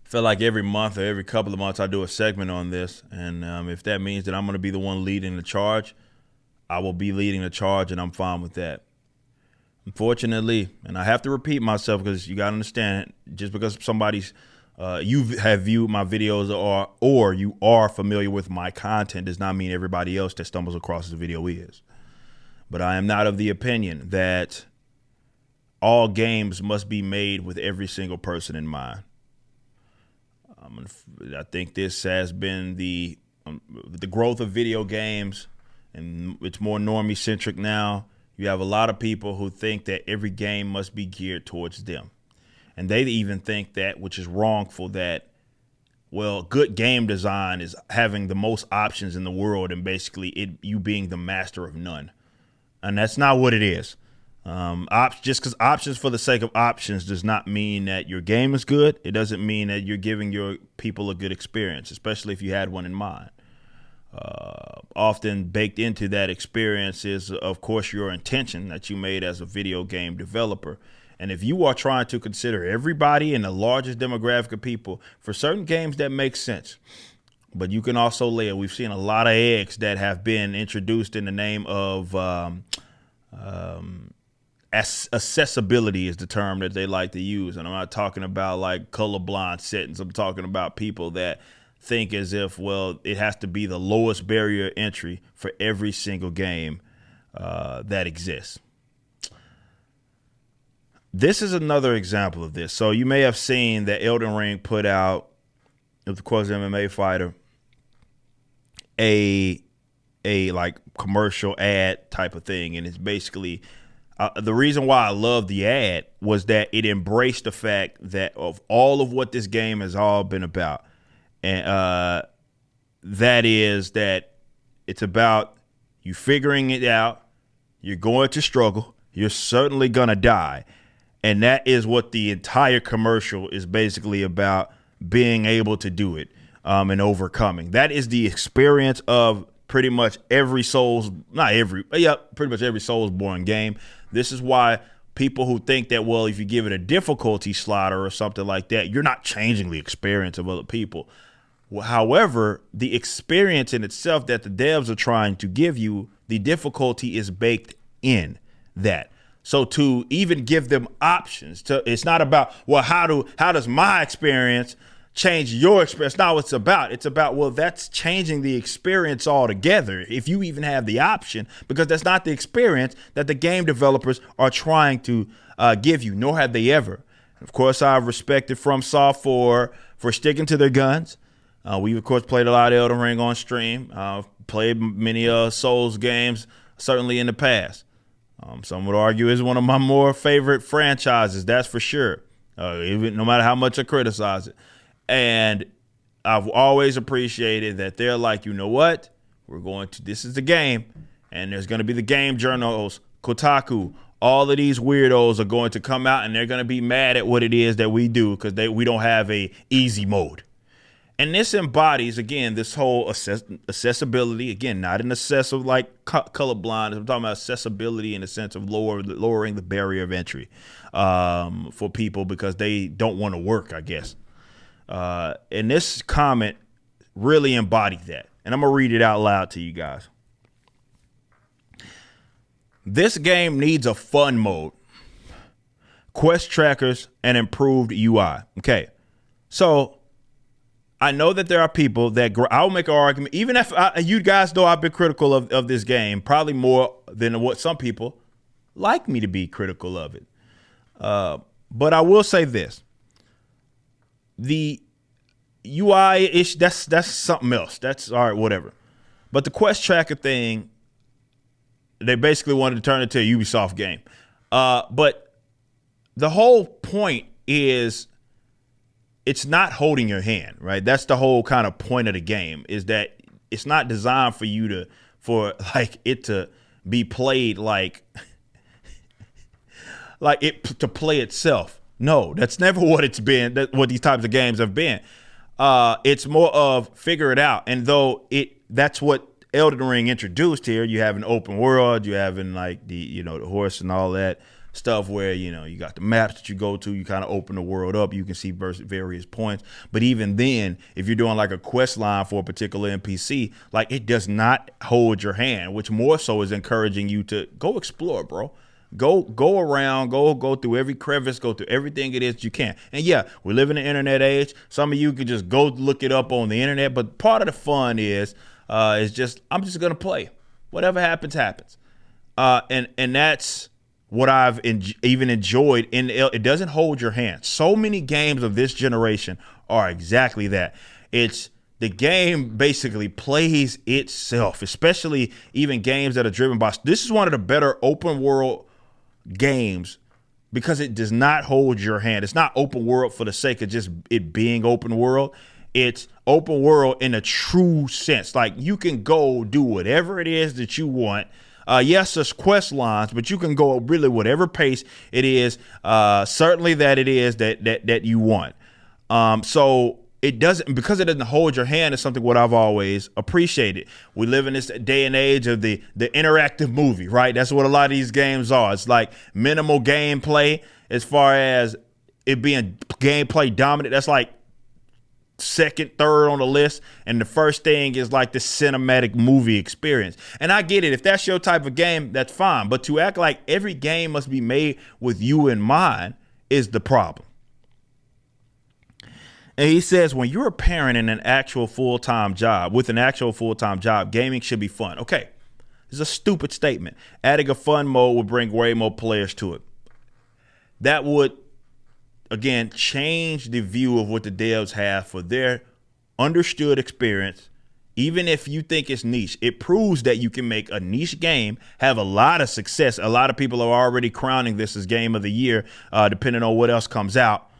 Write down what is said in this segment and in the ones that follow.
feel like every month or every couple of months I do a segment on this, and if that means that I'm going to be the one leading the charge, I will be leading the charge, and I'm fine with that. Unfortunately, and I have to repeat myself because you got to understand, just because somebody's you have viewed my videos or you are familiar with my content does not mean everybody else that stumbles across this video is. But I am not of the opinion that all games must be made with every single person in mind. I think this has been the growth of video games, and it's more normie centric now. You have a lot of people who think that every game must be geared towards them. And they even think that, which is wrongful, that, well, good game design is having the most options in the world and basically you being the master of none. And that's not what it is. Just because options for the sake of options does not mean that your game is good. It doesn't mean that you're giving your people a good experience, especially if you had one in mind. Often baked into that experience is, of course, your intention that you made as a video game developer. And if you are trying to consider everybody in the largest demographic of people, for certain games that makes sense. But you can also lay it. We've seen a lot of eggs that have been introduced in the name of accessibility is the term that they like to use. And I'm not talking about like colorblind settings. I'm talking about people that think as if, well, it has to be the lowest barrier entry for every single game that exists. This is another example of this. So you may have seen that Elden Ring put out, of course, MMA fighter, a like commercial ad type of thing. And it's basically the reason why I love the ad was that it embraced the fact that of all of what this game has all been about. And that is that it's about you figuring it out. You're going to struggle. You're certainly going to die. And that is what the entire commercial is basically about, being able to do it and overcoming. That is the experience of pretty much every pretty much every Souls-born game. This is why people who think that, well, if you give it a difficulty slider or something like that, you're not changing the experience of other people. However, the experience in itself that the devs are trying to give you, the difficulty is baked in that. So to even give them options, it's not about, well, how does my experience change your experience? Not what it's about. It's about, well, that's changing the experience altogether if you even have the option, because that's not the experience that the game developers are trying to give you, nor have they ever. Of course, I've respected FromSoft for sticking to their guns. We, of course, played a lot of Elden Ring on stream. Played many Souls games, certainly in the past. Some would argue is one of my more favorite franchises, that's for sure, even no matter how much I criticize it. And I've always appreciated that they're like, you know what? This is the game, and there's going to be the game journals, Kotaku. All of these weirdos are going to come out, and they're going to be mad at what it is that we do because we don't have a easy mode. And this embodies, again, this whole accessibility. Again, not in the sense of like colorblind. I'm talking about accessibility in the sense of lowering the barrier of entry for people because they don't want to work, I guess. And this comment really embodied that. And I'm going to read it out loud to you guys. This game needs a fun mode, quest trackers, and improved UI. Okay, so I know that there are people that I'll make an argument, even if you guys know I've been critical of this game, probably more than what some people like me to be critical of it. But I will say this. The UI issue, that's something else. That's all right, whatever. But the quest tracker thing, they basically wanted to turn it to a Ubisoft game. But the whole point is it's not holding your hand, right? That's the whole kind of point of the game, is that it's not designed for it to be played like it to play itself. No, that's never what it's been. That's what these types of games have been. It's more of figure it out. And though that's what Elden Ring introduced here. You have an open world, you having like the horse and all that stuff where, you got the maps that you go to, you kind of open the world up, you can see various points. But even then, if you're doing like a quest line for a particular NPC, like it does not hold your hand, which more so is encouraging you to go explore, bro. Go around, go through every crevice, go through everything it is you can. And yeah, we live in the internet age. Some of you could just go look it up on the internet, but part of the fun is just I'm just gonna play. Whatever happens, happens. And that's what I've even enjoyed. It doesn't hold your hand. So many games of this generation are exactly that. It's the game basically plays itself, especially even games that are driven by. This is one of the better open world games because it does not hold your hand. It's not open world for the sake of just it being open world. It's open world in a true sense. Like you can go do whatever it is that you want. Yes, there's quest lines, but you can go really whatever pace it is. Certainly that it is that you want. So it doesn't, because it doesn't hold your hand, is something what I've always appreciated. We live in this day and age of the interactive movie, right? That's what a lot of these games are. It's like minimal gameplay as far as it being gameplay dominant. That's like second, third on the list. And the first thing is like the cinematic movie experience. And I get it. If that's your type of game, that's fine. But to act like every game must be made with you in mind is the problem. And he says, when you're a parent in an actual full-time job, gaming should be fun. Okay, it's a stupid statement. Adding a fun mode would bring way more players to it. That would, again, change the view of what the devs have for their understood experience. Even if you think it's niche, it proves that you can make a niche game have a lot of success. A lot of people are already crowning this as game of the year, depending on what else comes out.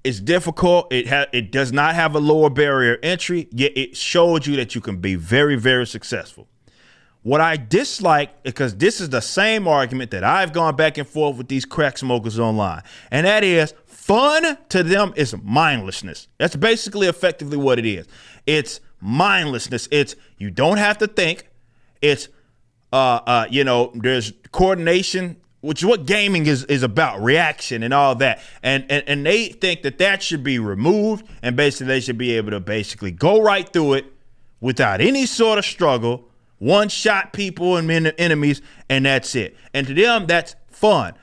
It's difficult. It does not have a lower barrier entry, yet it showed you that you can be very, very successful. What I dislike, because this is the same argument that I've gone back and forth with these crack smokers online, and that is fun to them is mindlessness. That's basically effectively what it is. It's mindlessness. It's you don't have to think. It's there's coordination, which is what gaming is about, reaction and all that. And they think that should be removed, and basically they should be able to basically go right through it without any sort of struggle, one-shot people and enemies, and that's it. And to them, that's fun.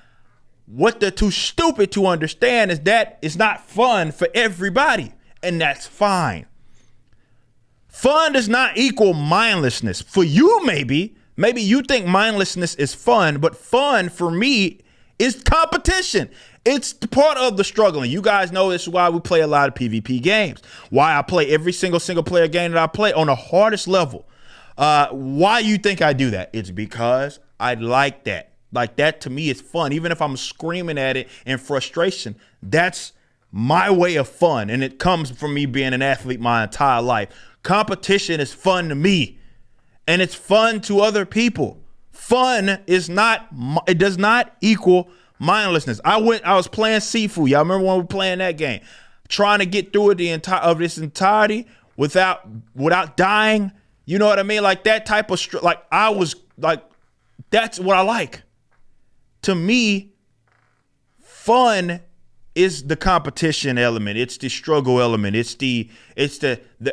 What they're too stupid to understand is that it's not fun for everybody, and that's fine. Fun does not equal mindlessness. For you, maybe you think mindlessness is fun, but fun for me is competition. It's part of the struggle. And you guys know this is why we play a lot of PvP games. Why I play every single player game that I play on the hardest level. Why you think I do that? It's because I like that. Like that to me is fun. Even if I'm screaming at it in frustration, that's my way of fun. And it comes from me being an athlete my entire life. Competition is fun to me. And it's fun to other people. Fun is not, it does not equal mindlessness. I was playing Sifu. Y'all remember when we were playing that game? Trying to get through it this entirety without dying. You know what I mean? Like that type of, I was like, that's what I like. To me, fun is the competition element. It's the struggle element. It's the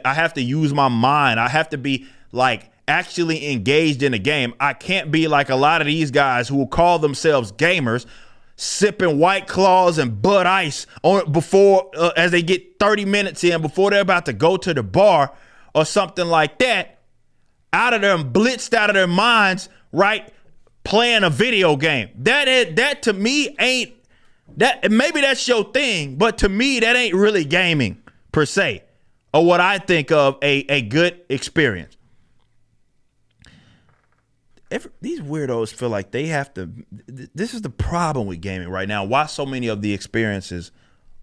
I have to use my mind. I have to be like actually engaged in a game. I can't be like a lot of these guys who will call themselves gamers, sipping White Claws and Bud Ice before as they get 30 minutes in before they're about to go to the bar or something like that, out of their blitzed out of their minds, right? Playing a video game. That to me ain't that. Maybe that's your thing, but to me that ain't really gaming per se, or what I think of a good experience. These weirdos feel like they have to. This is the problem with gaming right now. Why so many of the experiences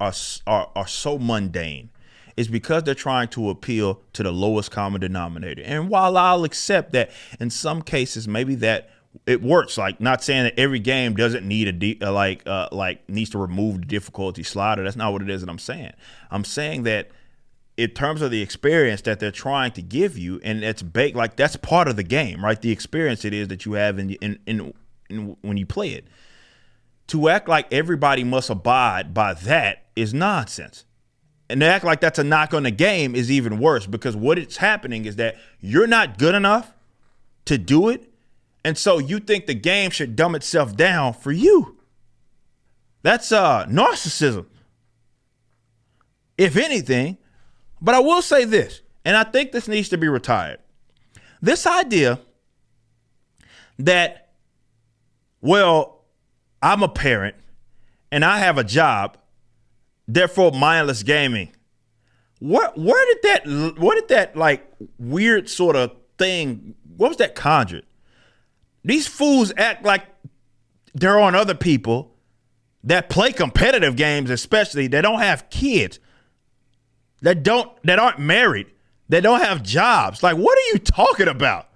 are so mundane is because they're trying to appeal to the lowest common denominator. And while I'll accept that in some cases maybe that it works, like not saying that every game doesn't need needs to remove the difficulty slider. That's not what it is that I'm saying. I'm saying that in terms of the experience that they're trying to give you, and it's baked, like that's part of the game, right? The experience it is that you have in when you play it. To act like everybody must abide by that is nonsense. And to act like that's a knock on the game is even worse, because what it's happening is that you're not good enough to do it. And so you think the game should dumb itself down for you. That's narcissism, if anything. But I will say this, and I think this needs to be retired. This idea that, well, I'm a parent and I have a job, therefore mindless gaming. Where did that like weird sort of thing, what was that conjured? These fools act like they're on other people that play competitive games, especially that don't have kids, that aren't married, that don't have jobs. Like, what are you talking about?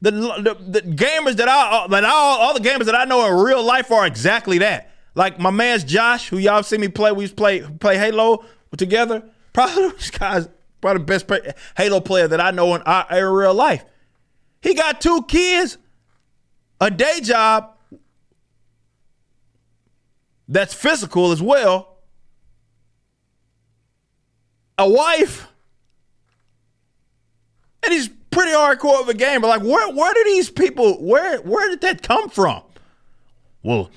The gamers all the gamers that I know in real life are exactly that. Like my man's Josh, who y'all see me play. We used to play Halo together. Probably this guy's probably the best Halo player that I know in real life. He got 2 kids, a day job that's physical as well, a wife, and he's pretty hardcore of a gamer. Like, where do these people? Where did that come from? Well,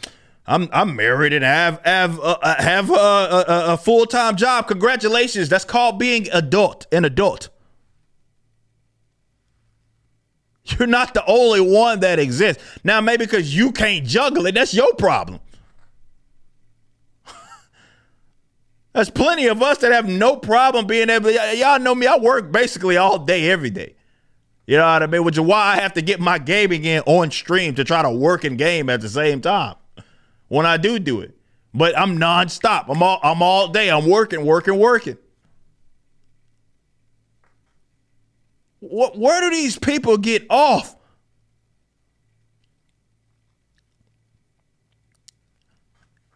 I'm married and have a full-time job. Congratulations. That's called being an adult. You're not the only one that exists. Now, maybe because you can't juggle it, that's your problem. There's plenty of us that have no problem being able to, y'all know me, I work basically all day, every day. You know what I mean? Which is why I have to get my gaming in on stream to try to work and game at the same time when I do it. But I'm nonstop. I'm all day. I'm working. Where do these people get off?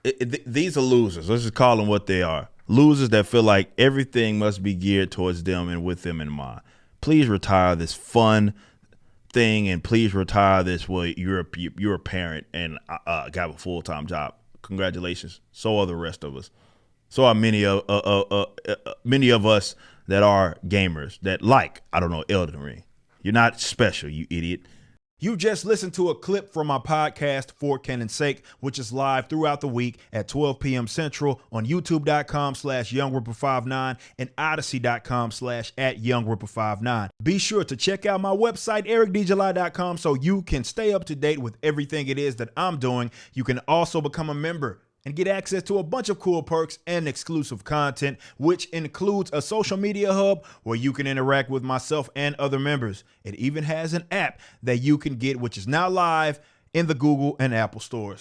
These are losers. Let's just call them what they are. Losers that feel like everything must be geared towards them and with them in mind. Please retire this fun thing, and please retire this. Well, you're a parent and got a full-time job. Congratulations. So are the rest of us. So are many of us that are gamers that like, I don't know, Elden Ring. You're not special, you idiot. You just listened to a clip from my podcast, For Canon's Sake, which is live throughout the week at 12 p.m. Central on youtube.com/YoungRipper59 and odyssey.com/@YoungRipper59. Be sure to check out my website, ericdjuly.com, so you can stay up to date with everything it is that I'm doing. You can also become a member and get access to a bunch of cool perks and exclusive content, which includes a social media hub where you can interact with myself and other members. It even has an app that you can get, which is now live in the Google and Apple stores.